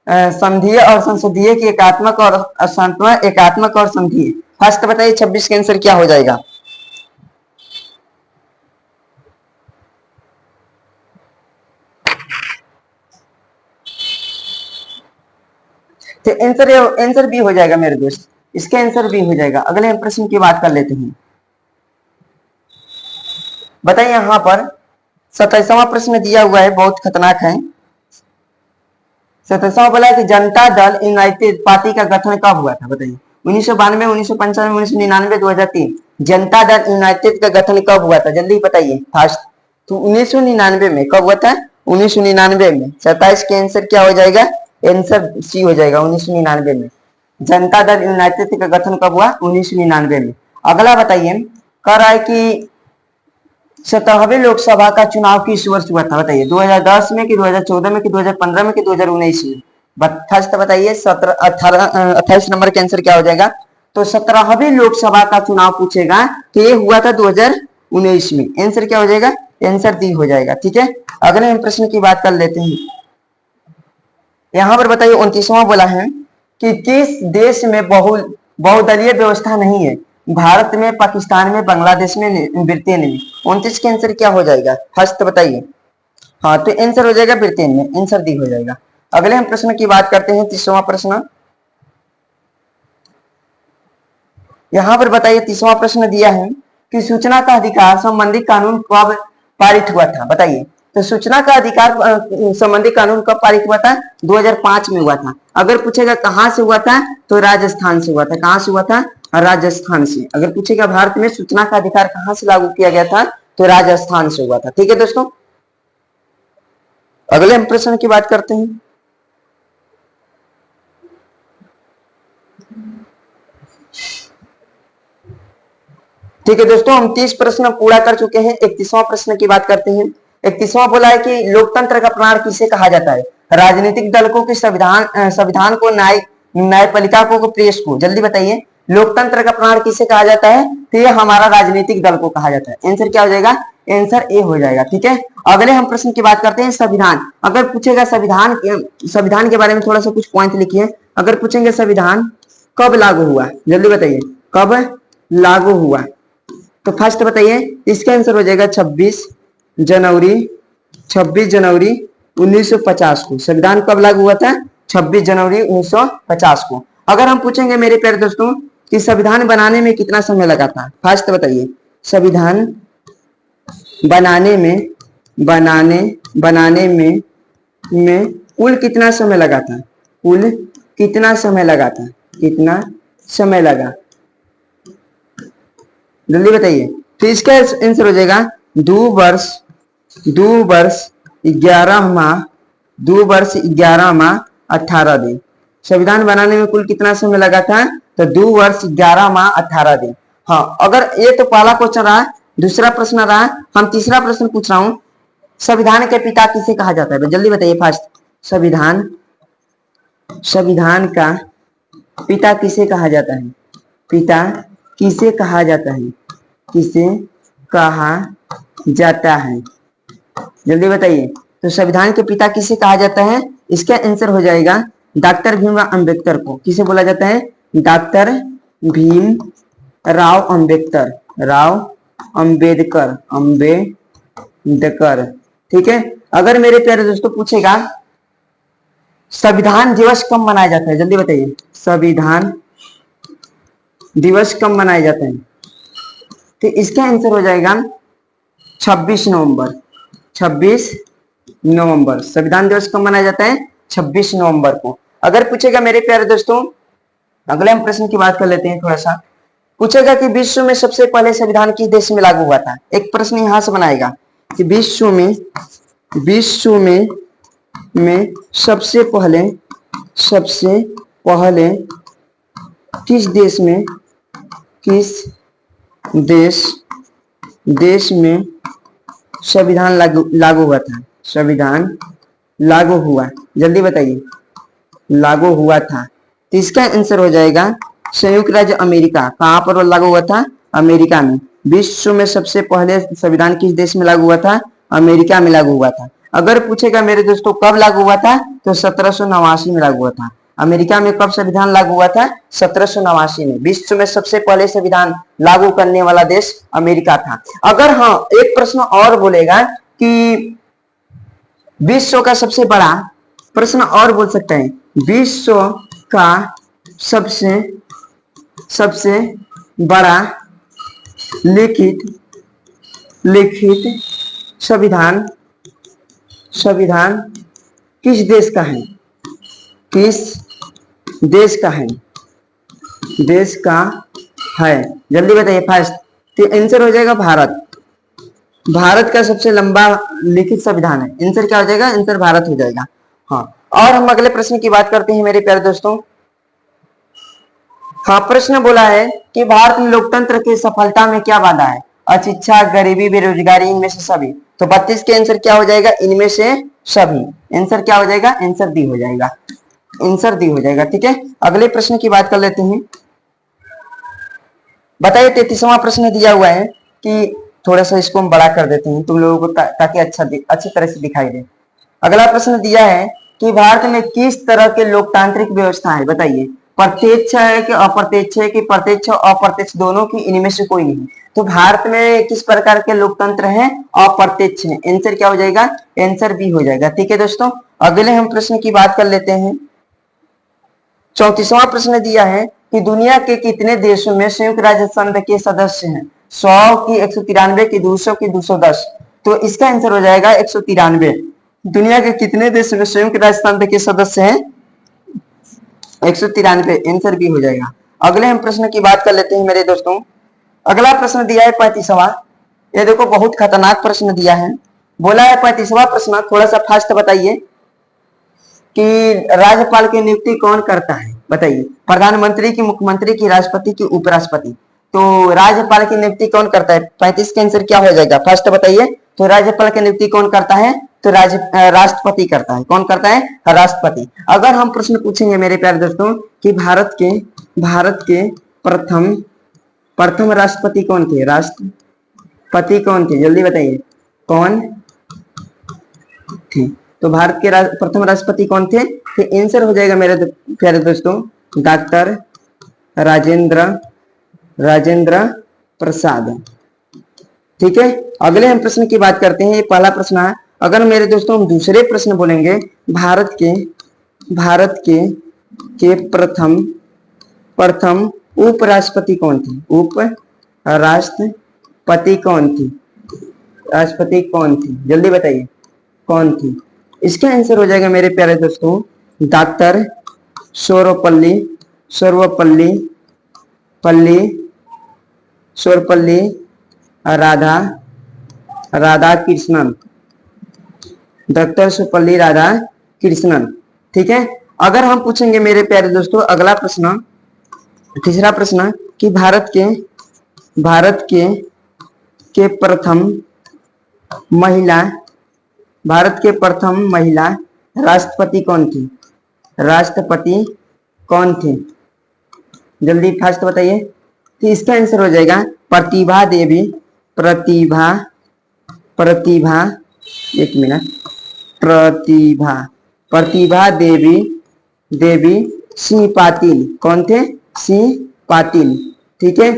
संघीय और संसदीय की, एकात्मक और असंतमक, एकात्मक और संघीय। फर्स्ट बताइए 26 का आंसर क्या हो जाएगा। तो आंसर भी हो जाएगा मेरे दोस्त, इसका आंसर भी हो जाएगा। अगले हम प्रश्न की बात कर लेते हैं। बताइए यहाँ पर 27वां प्रश्न दिया हुआ है, बहुत खतरनाक है। 27वां बोला है कि जनता दल यूनाइटेड पार्टी का गठन कब हुआ था? बताइए 1992, 1995, 1999, 2003। जनता दल यूनाइटेड का गठन कब हुआ था? जल्दी बताइए फास्ट। तो 1999 में। कब हुआ था? 1999 में। 27 के आंसर क्या हो जाएगा? आंसर सी हो जाएगा, 1999 में। जनता दल यूनाइटेड का गठन कब हुआ? 1999 में। अगला बताइए, कह रहा है कि 17वीं लोकसभा का चुनाव किस वर्ष हुआ था? बताइए 2010 में कि 2014 में कि 2015 में कि 2019 में? फर्स्ट बताइए 28 नंबर के आंसर क्या हो जाएगा? तो 17वीं लोकसभा का चुनाव पूछेगा तो ये हुआ था 2019 में। आंसर क्या हो जाएगा? आंसर डी हो जाएगा। ठीक है, अगले हम प्रश्न की बात कर लेते हैं। यहाँ पर बताइए 29वां बोला है कि किस देश में बहुदलीय व्यवस्था नहीं है? भारत में, पाकिस्तान में, बांग्लादेश में, ब्रिटेन में। 29 के आंसर क्या हो जाएगा? फर्स्ट बताइए। हाँ, तो आंसर हो जाएगा ब्रिटेन में। आंसर डी हो जाएगा। अगले हम प्रश्न की बात करते हैं, 30वां प्रश्न। यहाँ पर बताइए 30वां प्रश्न दिया है कि सूचना का अधिकार संबंधी कानून कब पारित हुआ था? बताइए। तो सूचना का अधिकार संबंधी कानून कब पारित हुआ था? 2005 में हुआ था। अगर पूछेगा कहां से हुआ था, तो राजस्थान से हुआ था। कहां से हुआ था? राजस्थान से। अगर पूछेगा भारत में सूचना का अधिकार कहां से लागू किया गया था, तो राजस्थान से हुआ था। ठीक है दोस्तों, अगले हम प्रश्न की बात करते हैं। ठीक है दोस्तों, हम 30 प्रश्न पूरा कर चुके हैं। 31वां प्रश्न की बात करते हैं। 31वां बोला है कि लोकतंत्र का प्राण किसे कहा जाता है? राजनीतिक दल को कि संविधान को, न्यायपालिका को, प्रेस को? जल्दी बताइए, लोकतंत्र का प्राण किसे कहा जाता है? तो ये हमारा राजनीतिक दल को कहा जाता है। आंसर क्या हो जाएगा? आंसर ए हो जाएगा। ठीक है, अगले हम प्रश्न की बात करते हैं, संविधान। अगर पूछेगा संविधान के बारे में थोड़ा सा कुछ पॉइंट लिखिए। अगर पूछेंगे संविधान कब लागू हुआ, जल्दी बताइए, कब लागू हुआ? तो फर्स्ट बताइए, इसका आंसर हो जाएगा 26 जनवरी 1950 को। संविधान कब लागू हुआ था? 26 जनवरी 1950 को। अगर हम पूछेंगे मेरे प्यारे दोस्तों कि संविधान बनाने में कितना समय लगा था, फर्स्ट बताइए, संविधान बनाने में कुल कितना समय लगा था? कुल कितना समय लगा था? कितना समय लगा? जल्दी बताइए। तो इसका आंसर हो जाएगा 2 वर्ष 11 माह 18 दिन। संविधान बनाने में कुल कितना समय लगा था? तो 2 वर्ष 11 माह 18 दिन। हाँ, अगर ये तो पहला क्वेश्चन रहा। दूसरा प्रश्न रहा, हम तीसरा प्रश्न पूछ रहा हूं, संविधान के पिता किसे कहा जाता है? जल्दी बताइए फास्ट। संविधान का पिता किसे कहा जाता है? पिता किसे कहा जाता है? किसे कहा जाता है? जल्दी बताइए। तो संविधान के पिता किसे कहा जाता है? इसका आंसर हो जाएगा डॉक्टर भीमराव अंबेडकर को। किसे बोला जाता है? डॉक्टर भीमराव अंबेडकर। ठीक है, अगर मेरे प्यारे दोस्तों पूछेगा संविधान दिवस कब मनाया जाता है? जल्दी बताइए, संविधान दिवस कब मनाया जाता है? तो इसका आंसर हो जाएगा 26 नवंबर। 26 नवंबर संविधान दिवस कब मनाया जाता है? 26 नवंबर को। अगर पूछेगा मेरे प्यारे दोस्तों, अगले हम प्रश्न की बात कर लेते हैं। थोड़ा सा पूछेगा कि विश्व में सबसे पहले संविधान किस देश में लागू हुआ था? एक प्रश्न यहां से बनाएगा कि विश्व में सबसे पहले किस देश में संविधान लागू हुआ था? संविधान लागू हुआ, जल्दी बताइए, लागू हुआ था। तो इसका आंसर हो जाएगा संयुक्त राज्य अमेरिका। कहां पर लागू हुआ था? अमेरिका में। विश्व में सबसे पहले संविधान किस देश में लागू हुआ था? अमेरिका में लागू हुआ था। अगर पूछेगा मेरे दोस्तों कब लागू हुआ था, तो 1789 में लागू हुआ था। अमेरिका में कब संविधान लागू हुआ था? 1789 में। विश्व में सबसे पहले संविधान लागू करने वाला देश अमेरिका था। अगर हाँ, एक प्रश्न और बोलेगा कि विश्व का सबसे बड़ा, प्रश्न और बोल सकते हैं, विश्व का सबसे बड़ा लिखित लिखित संविधान संविधान किस देश का है? किस देश का है? देश का है, जल्दी बताइए फास्ट। तो आंसर हो जाएगा भारत। भारत का सबसे लंबा लिखित संविधान है। आंसर क्या हो जाएगा? आंसर भारत हो जाएगा। हाँ, और हम अगले प्रश्न की बात करते हैं मेरे प्यारे दोस्तों। हाँ, प्रश्न बोला है कि भारत में लोकतंत्र की सफलता में क्या बाधा है? अशिक्षा, गरीबी, बेरोजगारी, इनमें से सभी। तो 32 के आंसर क्या हो जाएगा? इनमें से सभी। आंसर क्या हो जाएगा? आंसर डी हो जाएगा। आंसर दी हो जाएगा। ठीक है, अगले प्रश्न की बात कर लेते हैं। बताइए 33वां प्रश्न दिया हुआ है कि थोड़ा सा इसको हम बड़ा कर देते हैं तुम लोगों को ताकि अच्छी तरह से दिखाई दे। अगला प्रश्न दिया है कि भारत में किस तरह के लोकतांत्रिक व्यवस्था है? बताइए, प्रत्यक्ष है कि अप्रत्यक्ष है कि प्रत्यक्ष और अप्रत्यक्ष दोनों की, इनमें से कोई नहीं। तो भारत में किस प्रकार के लोकतंत्र है? अप्रत्यक्ष है। आंसर क्या हो जाएगा? आंसर बी हो जाएगा। ठीक है दोस्तों, अगले हम प्रश्न की बात कर लेते हैं। 34वां प्रश्न दिया है कि दुनिया के कितने देशों में संयुक्त राज्य संघ के सदस्य हैं? 100 की 193 की 200 की 210। तो इसका आंसर हो जाएगा 193। दुनिया के कितने देशों में संयुक्त राष्ट्र संघ के सदस्य हैं? 193। आंसर भी हो जाएगा। अगले हम प्रश्न की बात कर लेते हैं मेरे दोस्तों। अगला प्रश्न दिया है 35वां। ये देखो बहुत खतरनाक प्रश्न दिया है। बोला है 35वां प्रश्न, थोड़ा सा फास्ट बताइए कि राज्यपाल की नियुक्ति कौन करता है? बताइए, प्रधानमंत्री की, मुख्यमंत्री की, राष्ट्रपति की, उपराष्ट्रपति। तो राज्यपाल की नियुक्ति कौन करता है? 35 का आंसर क्या हो जाएगा? फर्स्ट बताइए। तो राज्यपाल की नियुक्ति कौन करता है? तो राष्ट्रपति करता है। कौन करता है? राष्ट्रपति। अगर हम प्रश्न पूछेंगे मेरे प्यारे दोस्तों कि भारत के प्रथम राष्ट्रपति कौन थे? राष्ट्रपति कौन थे? जल्दी बताइए, कौन थे? तो भारत के प्रथम राष्ट्रपति कौन थे? तो आंसर हो जाएगा मेरे प्यारे दोस्तों डॉक्टर राजेंद्र प्रसाद। ठीक है, अगले हम प्रश्न की बात करते हैं। ये पहला प्रश्न है। अगर मेरे दोस्तों हम दूसरे प्रश्न बोलेंगे, भारत के प्रथम उपराष्ट्रपति कौन थे? उपराष्ट्रपति कौन थी? राष्ट्रपति कौन थी? जल्दी बताइए, कौन थी? इसका आंसर हो जाएगा मेरे प्यारे दोस्तों डॉक्टर सर्वपल्ली राधाकृष्णन। डॉक्टर सर्वपल्ली राधाकृष्णन। ठीक है, अगर हम पूछेंगे मेरे प्यारे दोस्तों अगला प्रश्न, तीसरा प्रश्न कि भारत के प्रथम महिला राष्ट्रपति कौन थी? राष्ट्रपति कौन थे? जल्दी फास्ट बताइए। तो इसका आंसर हो जाएगा प्रतिभा देवी। एक मिनट, प्रतिभा देवी सिंह पाटिल। कौन थे? सिंह पाटिल। ठीक है,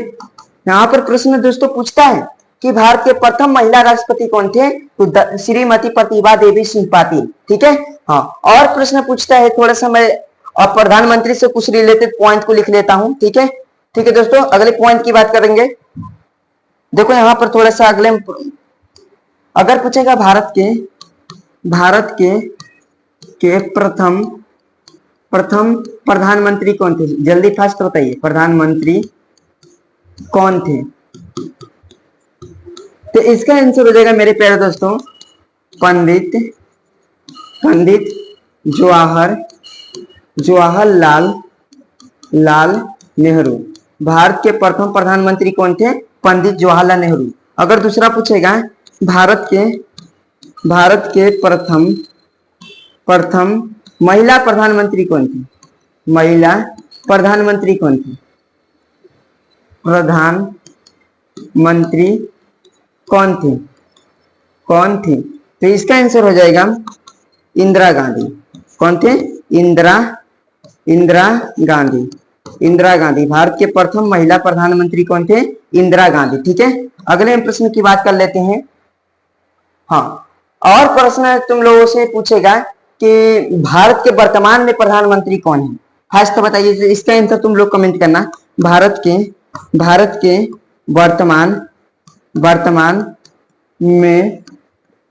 यहाँ पर प्रश्न दोस्तों पूछता है कि भारत के प्रथम महिला राष्ट्रपति कौन थे? तो श्रीमती प्रतिभा देवी सिंह पाटिल। ठीक है, हाँ, और प्रश्न पूछता है, थोड़ा सा मैं और प्रधानमंत्री से कुछ रिलेटेड पॉइंट को लिख लेता हूं। ठीक है दोस्तों, अगले पॉइंट की बात करेंगे। देखो यहाँ पर थोड़ा सा अगले, अगर पूछेगा भारत के प्रथम प्रधानमंत्री कौन थे? जल्दी फास्ट बताइए, प्रधानमंत्री कौन थे? तो इसका आंसर हो जाएगा मेरे प्यारे दोस्तों पंडित जवाहरलाल नेहरू। भारत के प्रथम प्रधानमंत्री कौन थे? पंडित जवाहरलाल नेहरू। अगर दूसरा पूछेगा भारत के प्रथम महिला प्रधानमंत्री कौन थी? महिला प्रधानमंत्री कौन थी? प्रधानमंत्री कौन थी? तो इसका आंसर हो जाएगा इंदिरा गांधी। कौन थे? इंदिरा गांधी। भारत के प्रथम महिला प्रधानमंत्री कौन थे? इंदिरा गांधी। ठीक है, अगले हम प्रश्न की बात कर लेते हैं। हाँ, और प्रश्न तुम लोगों से पूछेगा कि भारत के वर्तमान में प्रधानमंत्री कौन है? फर्स्ट बताइए, इसका आंसर तुम लोग कमेंट करना। भारत के वर्तमान में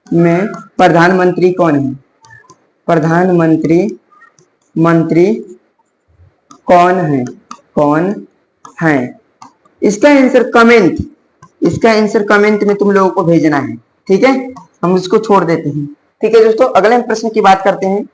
में प्रधानमंत्री कौन है? प्रधानमंत्री मंत्री कौन है? कौन है? इसका आंसर कमेंट, इसका आंसर कमेंट में तुम लोगों को भेजना है। ठीक है, हम उसको छोड़ देते हैं। ठीक है दोस्तों, अगले प्रश्न की बात करते हैं।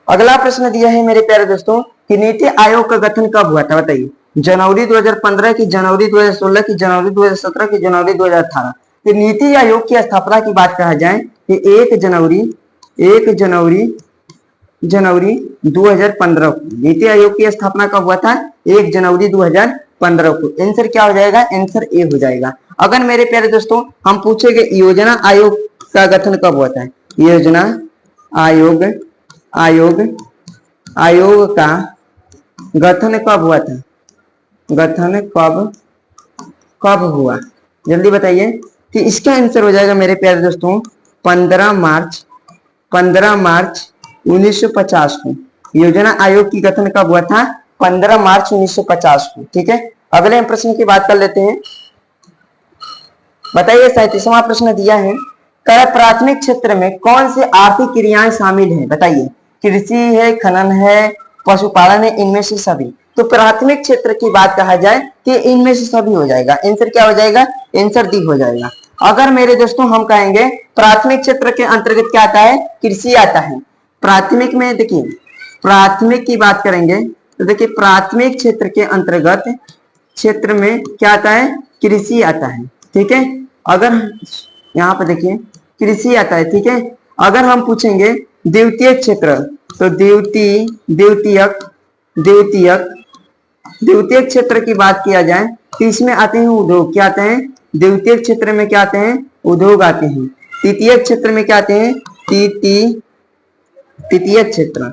अगला प्रश्न दिया है मेरे प्यारे दोस्तों कि नीति आयोग का गठन कब हुआ था? बताइए। जनवरी 2015 की, जनवरी 2016 की, जनवरी 2017 की, जनवरी 2018। तो नीति आयोग की स्थापना की बात कहा जाए कि 1 जनवरी 2015 को नीति आयोग की स्थापना कब हुआ था? 1 जनवरी 2015 को। आंसर क्या हो जाएगा? आंसर ए हो जाएगा। अगर मेरे प्यारे दोस्तों हम पूछेंगे योजना आयोग का गठन कब हुआ था? योजना आयोग का गठन कब हुआ था? गठन कब हुआ? जल्दी बताइए। कि इसका आंसर हो जाएगा मेरे प्यारे दोस्तों 15 मार्च 1950 को। योजना आयोग की गठन कब हुआ था? 15 मार्च 1950 को। ठीक है, अगले प्रश्न की बात कर लेते हैं। बताइए, 37वां प्रश्न दिया है, प्राथमिक क्षेत्र में कौन सी आर्थिक क्रियाएं शामिल हैं? बताइए। कृषि है, खनन है, पशुपालन है, इनमें से सभी। तो प्राथमिक क्षेत्र की बात कहा जाए कि इनमें से सभी हो जाएगा। आंसर क्या हो जाएगा? आंसर डी हो जाएगा। अगर मेरे दोस्तों हम कहेंगे प्राथमिक क्षेत्र के अंतर्गत क्या आता है? कृषि आता है। प्राथमिक में देखिए, प्राथमिक की बात करेंगे तो देखिए प्राथमिक क्षेत्र के अंतर्गत क्षेत्र में क्या आता है? कृषि आता है। ठीक है, अगर यहाँ पर देखिए कृषि आता है। ठीक है, अगर हम पूछेंगे द्वितीय क्षेत्र तो द्वितीय क्षेत्र की बात किया जाए तो इसमें आते हैं उद्योग। क्या आते हैं? द्वितीय क्षेत्र में क्या आते हैं? उद्योग आते हैं। तृतीय क्षेत्र में क्या आते हैं? तृतीय क्षेत्र,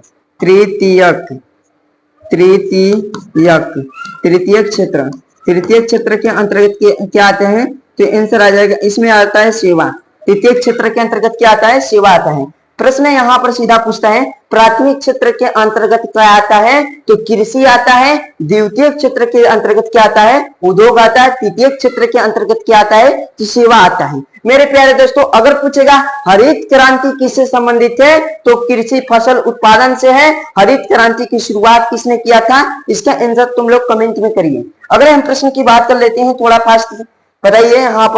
तृतीय क्षेत्र के अंतर्गत क्या आते हैं? तो आंसर आ जाएगा, इसमें आता है सेवा। तृतीय क्षेत्र के अंतर्गत क्या आता है? सेवा आता है। प्रश्न यहाँ पर सीधा पूछता है प्राथमिक क्षेत्र के अंतर्गत क्या आता है? तो कृषि आता है। द्वितीय क्षेत्र के अंतर्गत क्या आता है? उद्योग आता है। तृतीय क्षेत्र के अंतर्गत क्या आता है? तो सेवा आता है। मेरे प्यारे दोस्तों, अगर पूछेगा हरित क्रांति किससे संबंधित है? तो कृषि फसल उत्पादन से है। हरित क्रांति की शुरुआत किसने किया था? इसका आंसर तुम लोग कमेंट में करिए। अगर हम प्रश्न की बात कर लेते हैं थोड़ा फास्ट, बताइए। यहाँ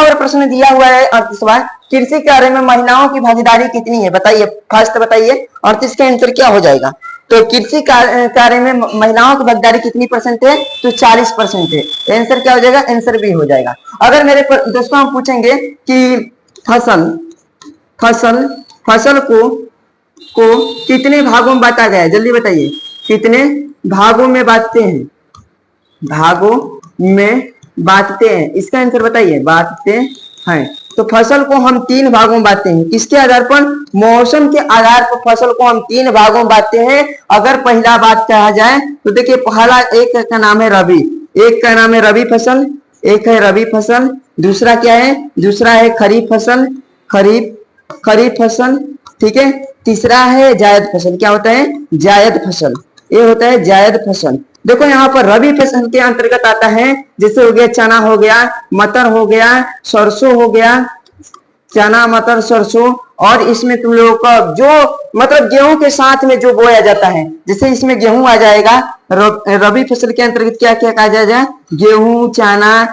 पर प्रश्न दिया हुआ है 38वां, कृषि कार्य में महिलाओं की भागीदारी कितनी है? बताइए, फास्ट बताइए। 38 का आंसर क्या हो जाएगा? तो कृषि कार्य में महिलाओं की भागीदारी कितनी परसेंट है? तो 40% है। आंसर क्या हो जाएगा? आंसर भी हो जाएगा। अगर मेरे दोस्तों हम पूछेंगे कि फसल को कितने भागों में बांटा गया है? जल्दी बताइए, कितने भागों में बांटते हैं? इसका आंसर बताइए। बांटते हैं तो फसल को हम 3 भागों में बांटते हैं। किसके आधार पर? मौसम के आधार पर फसल को हम 3 भागों में बांटते हैं। अगर पहला बात कहा जाए तो देखिए, पहला एक का नाम है रबी, एक का नाम है रबी फसल, एक है रबी फसल। दूसरा क्या है? दूसरा है खरीफ फसल। ठीक है, तीसरा है जायद फसल। क्या होता है? जायद फसल। ये होता है जायद फसल। देखो यहाँ पर रबी फसल के अंतर्गत आता है, जैसे हो गया चना, हो गया मटर, हो गया सरसों, हो गया चना, मटर, सरसों। और इसमें तुम लोगों का जो मतलब गेहूं के साथ में जो बोया जाता है, जैसे इसमें गेहूं आ जाएगा। रबी फसल के अंतर्गत क्या क्या कहा जाएगा? गेहूं, चना,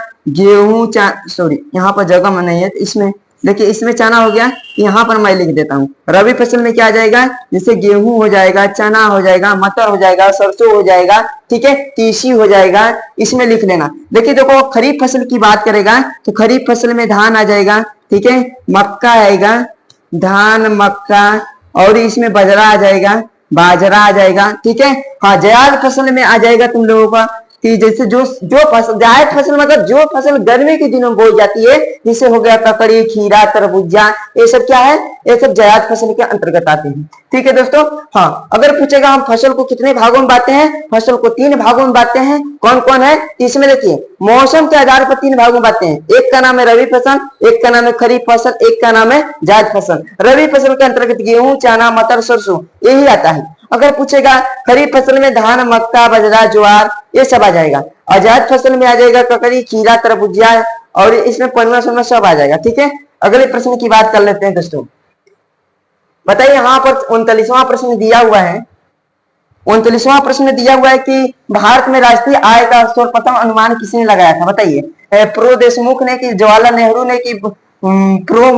सॉरी यहाँ पर जगह में नहीं है, इसमें देखिए इसमें चना हो गया, यहाँ पर मैं लिख देता हूँ। रबी फसल में क्या आ जाएगा? जैसे गेहूं हो जाएगा, चना हो जाएगा, मटर हो जाएगा, सरसों हो जाएगा। ठीक है, तीसी हो जाएगा, इसमें लिख लेना। देखिए देखो, खरीफ फसल की बात करेगा तो खरीफ फसल में धान आ जाएगा। ठीक है, मक्का आएगा, धान, मक्का, और इसमें बाजरा आ जाएगा, बाजरा आ जाएगा। ठीक है, हाँ, जायद फसल में आ जाएगा तुम लोगों का कि जैसे जो फसल, जायद फसल मतलब जो फसल गर्मी के दिनों में बोई जाती है, जैसे हो गया ककड़ी, खीरा, तरबूजा, ये सब क्या है? ये सब जायद फसल के अंतर्गत आते हैं। ठीक है दोस्तों, हाँ, अगर पूछेगा हम फसल को कितने भागों में बांटते हैं? फसल को 3 भागों में बांटते हैं। कौन कौन है? इसमें देखिए मौसम के आधार पर 3 भागों में बांटते हैं। एक का नाम है रबी फसल, एक का नाम है खरीफ फसल, एक का नाम है जायद फसल। रबी फसल के अंतर्गत गेहूं, चना, मटर, सरसों यही आता है। अगर पूछेगा खरीफ फसल में धान, मक्का, बाजरा, ज्वार, ये सब आ जाएगा। और जायद फसल में आ जाएगा ककड़ी, खीरा, तरबूजा, और इसमें पनवा सनवा सब आ जाएगा। ठीक है, अगले प्रश्न की बात कर लेते हैं दोस्तों। बताइए, यहाँ पर 39वां प्रश्न दिया हुआ है। 39वां प्रश्न दिया हुआ है कि भारत में राष्ट्रीय आय का सर्वप्रथम अनुमान किसने लगाया था? बताइए, प्रो देशमुख ने, कि जवाहरलाल नेहरू ने, कि प्रो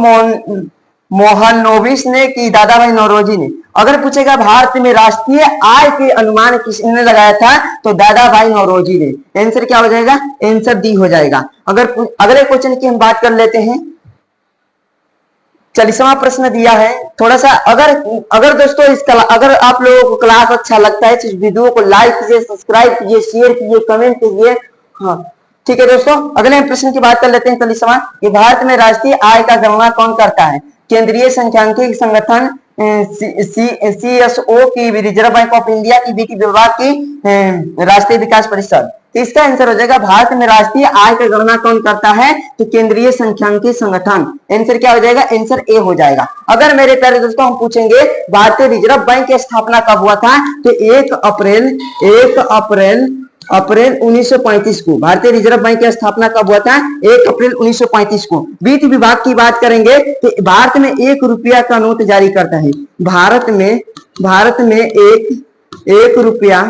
मोहनोविस ने, कि दादा भाई नौरोजी ने? अगर पूछेगा भारत में राष्ट्रीय आय के अनुमान किसने लगाया था, तो दादा भाई नौरोजी ने। आंसर क्या हो जाएगा? आंसर डी हो जाएगा। अगर अगले क्वेश्चन की हम बात कर लेते हैं, 40वां प्रश्न दिया है। थोड़ा सा अगर दोस्तों अगर आप लोगों को क्लास अच्छा लगता है तो इस वीडियो को लाइक कीजिए, सब्सक्राइब कीजिए, शेयर कीजिए, कमेंट कीजिए। हाँ, ठीक है दोस्तों, अगले प्रश्न की बात कर लेते हैं। 40वां, कि भारत में राष्ट्रीय आय का गणना कौन करता है? केंद्रीय सांख्यिकी संगठन, CSO की, रिजर्व बैंक ऑफ इंडिया की, वित्त विभाग की, राष्ट्रीय विकास परिषद? तो इसका आंसर हो जाएगा, भारत में राष्ट्रीय आय की गणना कौन करता है? तो केंद्रीय सांख्यिकी संगठन। आंसर क्या हो जाएगा? आंसर ए हो जाएगा। अगर मेरे प्यारे दोस्तों हम पूछेंगे भारतीय रिजर्व बैंक की स्थापना कब हुआ था, तो 1 अप्रैल 1935 को भारतीय रिजर्व बैंक की स्थापना कब हुआ था? 1 अप्रैल 1935 को। वित्त विभाग की बात करेंगे तो भारत में 1 रुपया का नोट जारी करता है। भारत में एक रुपया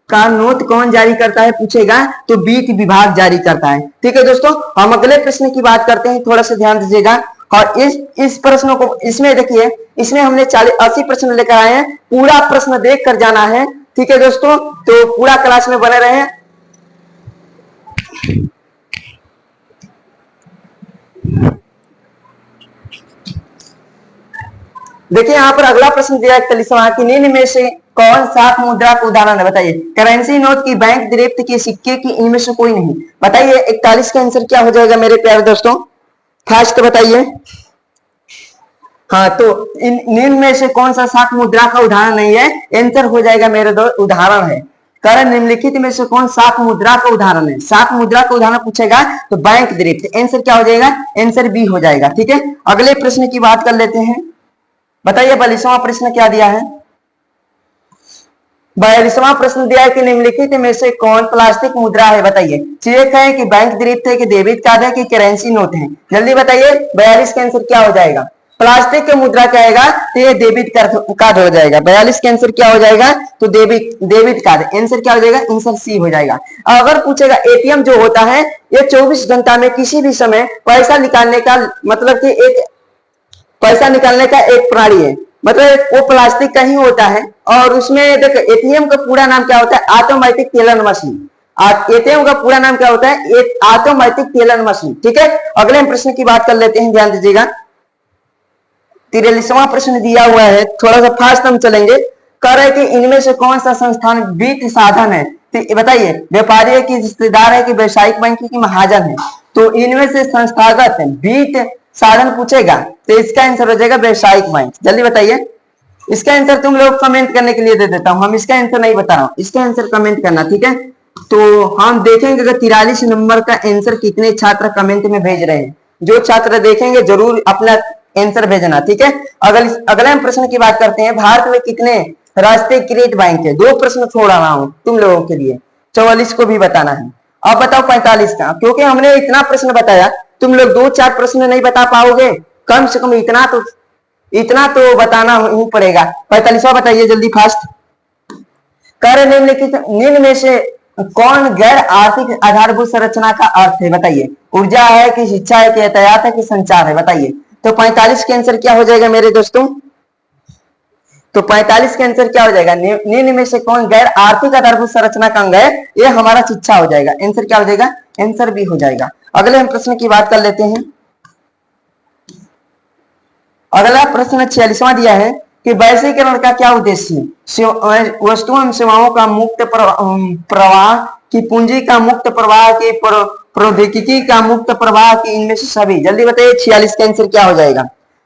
का नोट कौन जारी करता है पूछेगा, तो वित्त विभाग जारी करता है। ठीक है दोस्तों, हम अगले प्रश्न की बात करते हैं। थोड़ा सा ध्यान दीजिएगा। और इस प्रश्नों को, इसमें देखिए, इसमें हमने 80 प्रश्न लेकर आए हैं। पूरा प्रश्न देख कर जाना है। ठीक है दोस्तों, तो पूरा क्लास में बने रहे। देखिए, यहाँ पर अगला प्रश्न दिया है 41वां, कि निम्न में से कौन साफ मुद्रा का उदाहरण है? बताइए, करेंसी नोट की, बैंक गिरफ्त की, सिक्के की, इनमें से कोई नहीं। बताइए 41 का आंसर क्या हो जाएगा मेरे प्यारे दोस्तों? फास्ट बताइए। हाँ, तो निम्न में से कौन सा साख मुद्रा का उदाहरण नहीं है? आंसर हो जाएगा मेरे दोस्त, उदाहरण है। कारण निम्नलिखित में से कौन साख मुद्रा का उदाहरण है? साख मुद्रा का उदाहरण पूछेगा तो बैंक गिरफ्त। आंसर क्या हो जाएगा? आंसर बी हो जाएगा। ठीक है, अगले प्रश्न की बात कर लेते हैं। बताइए 42वां प्रश्न क्या दिया है? 42वां प्रश्न दिया है कि निम्नलिखित में से कौन प्लास्टिक मुद्रा है? बताइए, चेक है, कि बैंक गिरफ्त है, कि डेबिट कार्ड है, कि करेंसी नोट है? जल्दी बताइए, 42 का आंसर क्या हो जाएगा? प्लास्टिक की मुद्रा क्या आएगा? तो ये डेबिट कार्ड हो जाएगा। 42 का आंसर क्या हो जाएगा? तो डेबिट कार्ड। आंसर क्या हो जाएगा? आंसर सी हो जाएगा। अगर पूछेगा एटीएम जो होता है, ये 24 घंटा में किसी भी समय पैसा निकालने का, मतलब कि एक पैसा निकालने का एक प्रणाली है। मतलब वो प्लास्टिक का ही होता है। और उसमें देखो, एटीएम का पूरा नाम क्या होता है? Automatic teller machine. एटीएम का पूरा नाम क्या होता है? Automatic teller machine. ठीक है, अगले प्रश्न की बात कर लेते हैं, ध्यान दीजिएगा। 43वां प्रश्न दिया हुआ है, थोड़ा सा फास्ट हम चलेंगे। कह रहे कि इनमें से कौन सा संस्थान वित्त साधन है? तो बताइए, व्यापारी है, कि रिश्तेदार है, कि व्यवसायिक बैंक है, कि महाजन है? तो इनमें से संस्थागत वित्त साधन पूछेगा तो इसका आंसर हो जाएगा व्यवसायिक बैंक। जल्दी बताइए, इसका आंसर तुम लोग कमेंट करने के लिए दे देता हूं। हम इसका आंसर नहीं बता रहा हूं, इसका आंसर कमेंट करना। ठीक है, तो हम देखेंगे कि 43 नंबर का आंसर कितने छात्र कमेंट में भेज रहे हैं। जो छात्र देखेंगे जरूर अपना आंसर भेजना। ठीक है, अगले प्रश्न की बात करते हैं। भारत में कितने राष्ट्रीयकृत बैंक है? 2 प्रश्न छोड़ रहा हूं तुम लोगों के लिए, 44 को भी बताना है। अब बताओ 45 का, क्योंकि हमने इतना प्रश्न बताया, तुम लोग 2-4 प्रश्न नहीं बता पाओगे। कम से कम इतना तो बताना ही पड़ेगा। 45वां बताइए जल्दी, फास्ट। कार्य निम्न में से कौन गैर आर्थिक आधारभूत संरचना का अर्थ है? बताइए, ऊर्जा है, कि शिक्षा है, कि यातायात है, कि संचार है? बताइए, तो 45 के आंसर क्या हो जाएगा मेरे दोस्तों? तो 45 के आंसर क्या हो जाएगा? निम्न में से कौन गैर आर्थिक आधारभूत संरचना का अंग है? ये हमारा शिक्षा हो जाएगा। आंसर क्या हो जाएगा? आंसर भी हो जाएगा। अगले हम प्रश्न की बात कर लेते हैं। अगला प्रश्न 46वां दिया है कि वैश्वीकरण का क्या उद्देश्य है? वस्तुओं एवं सेवाओं का मुक्त प्रवाह, की पूंजी का मुक्त प्रवाह, की प्रौद्योगिकी का मुक्त प्रवाह, की इनमें से सभी? जल्दी बताइए, 46 का आंसर क्या हो जाएगा?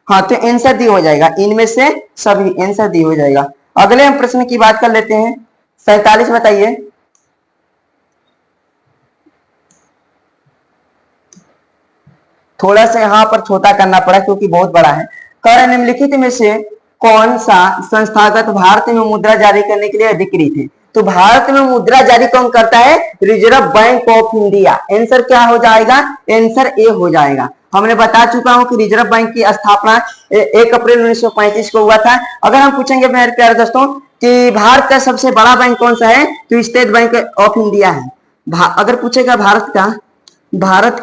हाँ, तो आंसर दी हो जाएगा, इनमें से सभी। आंसर दी हो जाएगा। अगले हम प्रश्न की बात कर लेते हैं। 47 बताइए। थोड़ा सा यहाँ पर छोटा करना पड़ा क्योंकि बहुत बड़ा है। कार्य निम्नलिखित में से कौन सा संस्थागत भारत में मुद्रा जारी करने के लिए अधिकृत है? तो भारत में मुद्रा जारी कौन करता है? Reserve bank of India. Answer क्या हो जाएगा? आंसर ए हो जाएगा। हमने बता चुका हूं कि रिजर्व बैंक की स्थापना 1 अप्रैल 1935 को हुआ था। अगर हम पूछेंगे मेरे प्यारे दोस्तों कि भारत का सबसे बड़ा बैंक कौन सा है, तो स्टेट बैंक ऑफ इंडिया है। अगर पूछेगा भारत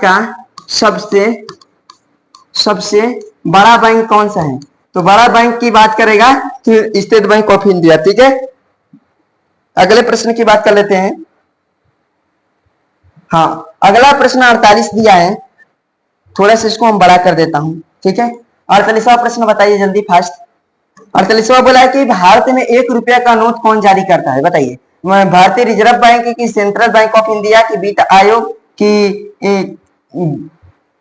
का सबसे बड़ा बैंक कौन सा है, तो बड़ा बैंक की बात करेगा तो स्टेट बैंक ऑफ इंडिया। ठीक है, अगले प्रश्न की बात कर लेते हैं। हाँ, अगला प्रश्न 48 दिया है, थोड़ा सा इसको हम बड़ा कर देता हूं। ठीक है, 48वां प्रश्न बताइए जल्दी फास्ट। 48वां बोला है कि भारत में 1 रुपया का नोट कौन जारी करता है? बताइए। भारतीय रिजर्व बैंक की, सेंट्रल बैंक ऑफ इंडिया की, वित्त आयोग की,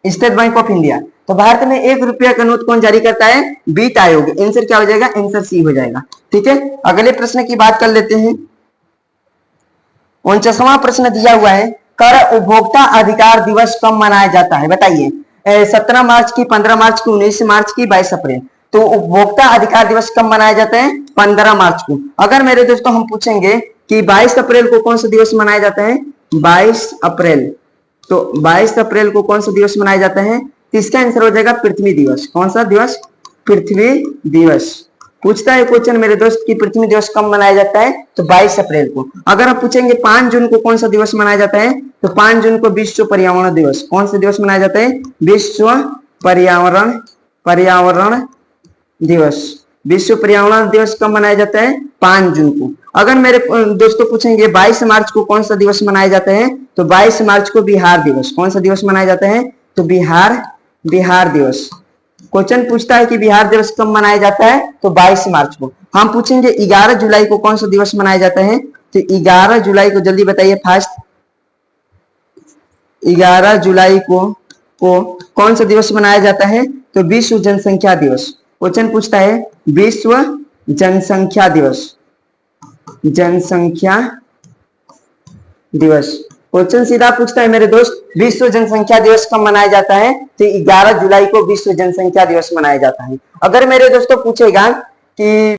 स्टेट बैंक ऑफ इंडिया? तो भारत में 1 रुपया का नोट कौन जारी करता है? वित्त आयोग। आंसर क्या हो जाएगा? आंसर सी हो जाएगा। ठीक है, अगले प्रश्न की बात कर लेते हैं। 49वां प्रश्न दिया हुआ है, कर उपभोक्ता अधिकार दिवस कब मनाया जाता है? बताइए। 17 मार्च की, 15 मार्च की, 19 मार्च की, 22 अप्रैल? तो उपभोक्ता अधिकार दिवस कब मनाया जाता है? 15 मार्च को। अगर मेरे दोस्तों हम पूछेंगे कि 22 अप्रैल को कौन सा दिवस मनाया जाता है? 22 अप्रैल। तो 22 अप्रैल को कौन सा दिवस मनाया जाता है? तो इसका आंसर हो जाएगा पृथ्वी दिवस। कौन सा दिवस? पृथ्वी दिवस। पूछता है क्वेश्चन मेरे दोस्त कि पृथ्वी दिवस कब मनाया जाता है? तो 22 अप्रैल को। अगर आप पूछेंगे 5 जून को कौन सा दिवस मनाया जाता है? तो 5 जून को विश्व पर्यावरण दिवस। कौन सा दिवस मनाया जाता है? विश्व पर्यावरण दिवस। विश्व पर्यावरण दिवस कब मनाया जाता है? 5 जून को। अगर मेरे दोस्तों पूछेंगे 22 मार्च को कौन सा दिवस मनाया जाता है? तो 22 मार्च को बिहार दिवस। कौन सा दिवस मनाया जाता है? तो बिहार दिवस। क्वेश्चन पूछता है कि बिहार दिवस कब मनाया जाता है? तो 22 मार्च को। हम पूछेंगे 11 जुलाई को कौन सा दिवस मनाया जाता है? तो 11 जुलाई को जल्दी बताइए फास्ट। 11 जुलाई को कौन सा दिवस मनाया जाता है? तो विश्व जनसंख्या दिवस। क्वेश्चन पूछता है विश्व जनसंख्या दिवस। क्वेश्चन सीधा पूछता है मेरे दोस्त, विश्व जनसंख्या दिवस कब मनाया जाता है? तो 11 जुलाई को विश्व जनसंख्या दिवस मनाया जाता है। अगर मेरे दोस्तों पूछेगा कि